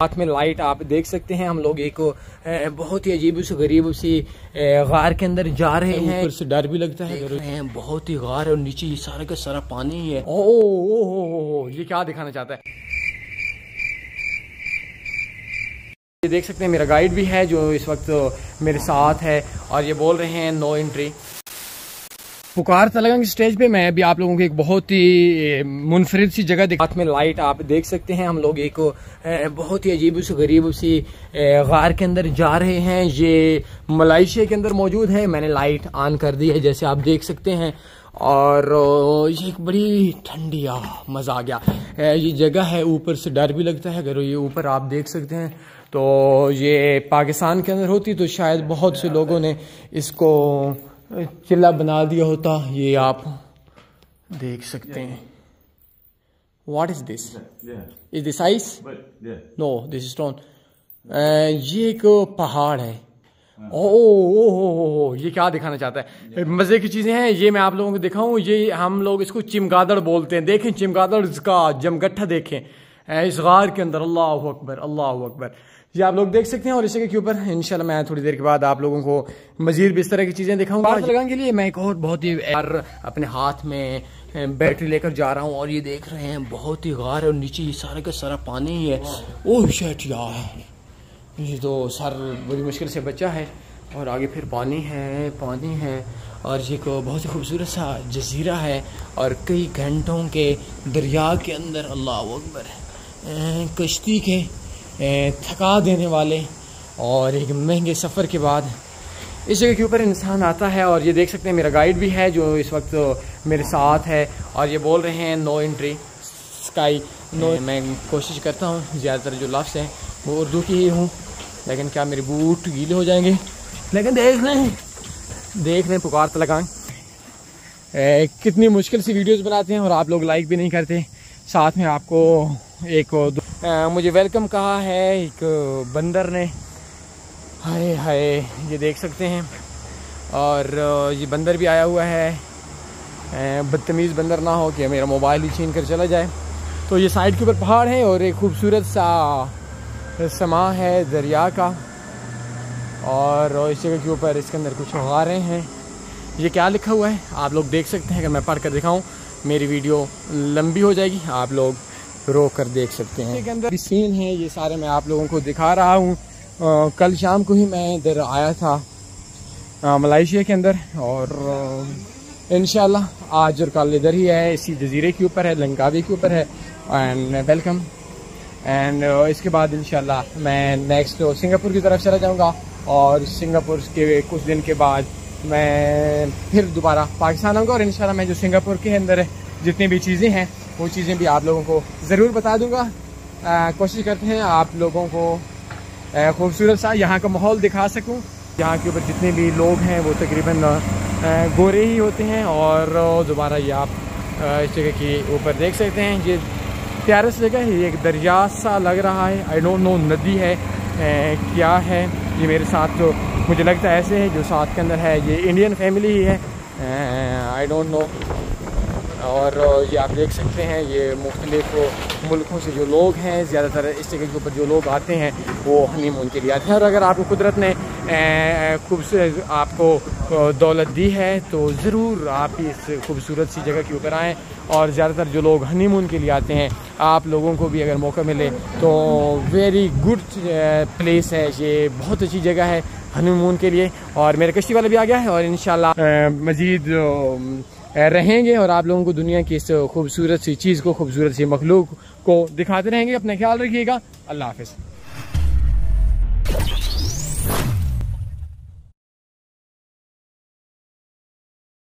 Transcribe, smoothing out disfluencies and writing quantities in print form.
साथ में लाइट आप देख सकते हैं। हम लोग एक बहुत ही अजीब सी गरीब सी गार के अंदर जा रहे हैं। ऊपर से डर भी लगता है, बहुत ही गार है और नीचे ये सारा का सारा पानी ही है। ओ ये क्या दिखाना चाहता है? ये देख सकते हैं मेरा गाइड भी है जो इस वक्त मेरे साथ है और ये बोल रहे हैं नो एंट्री। पुकार तलगंग स्टेज पे मैं भी आप लोगों को एक बहुत ही मुनफरिद सी जगह दिखा। में लाइट आप देख सकते हैं। हम लोग एक बहुत ही अजीब सी गरीब सी गार के अंदर जा रहे हैं। ये मलेशिया के अंदर मौजूद है। मैंने लाइट ऑन कर दी है जैसे आप देख सकते हैं और ये एक बड़ी ठंडी मज़ा आ गया। ये जगह है, ऊपर से डर भी लगता है। अगर ये ऊपर आप देख सकते हैं तो ये पाकिस्तान के अंदर होती तो शायद बहुत से लोगों ने इसको चिल्ला बना दिया होता। ये आप देख सकते हैं। What is this? Is this ice? No, this stone. ये एक पहाड़ है। ओ ये क्या दिखाना चाहता है? मजे की चीजें हैं ये, मैं आप लोगों को दिखाऊं। ये हम लोग इसको चिमगादड़ बोलते हैं। देखें चिमगादड़ का जमगट्ठा देखें इस गार के अंदर। अल्लाह अकबर, अल्लाह अकबर। ये आप लोग देख सकते हैं और इसी के ऊपर इंशाल्लाह मैं थोड़ी देर के बाद आप लोगों को मजीद भी इस तरह की चीजें दिखाऊंगा। लगाने के लिए मैं एक और बहुत ही अपने हाथ में बैटरी लेकर जा रहा हूँ और ये देख रहे हैं बहुत ही गार है और नीचे ये सारा का सारा पानी ही है। ओह शिट यार, ये तो सर बड़ी मुश्किल से बचा है और आगे फिर पानी है और ये को बहुत ही खूबसूरत सा जजीरा है और कई घंटों के दरिया के अंदर अल्लाह अकबर कश्ती के थका देने वाले और एक महंगे सफ़र के बाद इस जगह के ऊपर इंसान आता है। और ये देख सकते हैं मेरा गाइड भी है जो इस वक्त मेरे साथ है और ये बोल रहे हैं नो एंट्री स्काई नो। मैं कोशिश करता हूँ, ज़्यादातर जो लफ्ज़ हैं वो उर्दू की ही हूँ, लेकिन क्या मेरे बूट गीले हो जाएंगे? लेकिन देख लें पुकार तलगांग कितनी मुश्किल सी वीडियोस बनाते हैं और आप लोग लाइक भी नहीं करते। साथ में आपको एक मुझे वेलकम कहा है एक बंदर ने। हाय हाय, ये देख सकते हैं और ये बंदर भी आया हुआ है। बदतमीज़ बंदर ना हो कि मेरा मोबाइल ही छीन कर चला जाए। तो ये साइड के ऊपर पहाड़ है और एक खूबसूरत सा समा है दरिया का और इस जगह के ऊपर इसके अंदर कुछ गारें हैं। ये क्या लिखा हुआ है आप लोग देख सकते हैं। अगर मैं पढ़ कर दिखाऊं मेरी वीडियो लंबी हो जाएगी, आप लोग रोक कर देख सकते हैं। इसके अंदर सीन है ये सारे मैं आप लोगों को दिखा रहा हूँ। कल शाम को ही मैं इधर आया था मलेशिया के अंदर और इंशाल्लाह आज और कल इधर ही है, इसी जजीरे के ऊपर है, लंकावी के ऊपर है। एंड वेलकम एंड इसके बाद इंशाल्लाह मैं नेक्स्ट सिंगापुर की तरफ चला जाऊँगा और सिंगापुर के कुछ दिन के बाद मैं फिर दोबारा पाकिस्तान आऊँगा और इंशाल्लाह मैं जो सिंगापुर के अंदर जितनी भी चीज़ें हैं वो चीज़ें भी आप लोगों को ज़रूर बता दूँगा। कोशिश करते हैं आप लोगों को खूबसूरत सा यहाँ का माहौल दिखा सकूँ। यहाँ के ऊपर जितने भी लोग हैं वो तकरीबन गोरे ही होते हैं और दोबारा ये आप इस जगह के ऊपर देख सकते हैं। ये प्यारा सी जगह है, ये एक दरिया सा लग रहा है। आई डोंट नो नदी है क्या है। ये मेरे साथ जो मुझे लगता है ऐसे है जो साथ के अंदर है ये इंडियन फैमिली ही है, आई डोंट नो। और ये आप देख सकते हैं ये मुख्तलिफ मुल्कों से जो लोग हैं, ज़्यादातर इस जगह के ऊपर जो लोग आते हैं वो हनीमून के लिए आते हैं। और अगर आपको कुदरत ने खूबसूरत आपको दौलत दी है तो ज़रूर आप इस खूबसूरत सी जगह के ऊपर आएँ। और ज़्यादातर जो लोग हनीमून के लिए आते हैं आप लोगों को भी अगर मौका मिले तो वेरी गुड प्लेस है, ये बहुत अच्छी जगह है हनीमून के लिए। और मेरा कश्ती वाला भी आ गया है और इंशाल्लाह मज़ीद रहेंगे और आप लोगों को दुनिया की इस खूबसूरत सी चीज़ को, खूबसूरत सी मखलूक को दिखाते रहेंगे। अपना ख्याल रखिएगा। अल्लाह हाफ़िज़।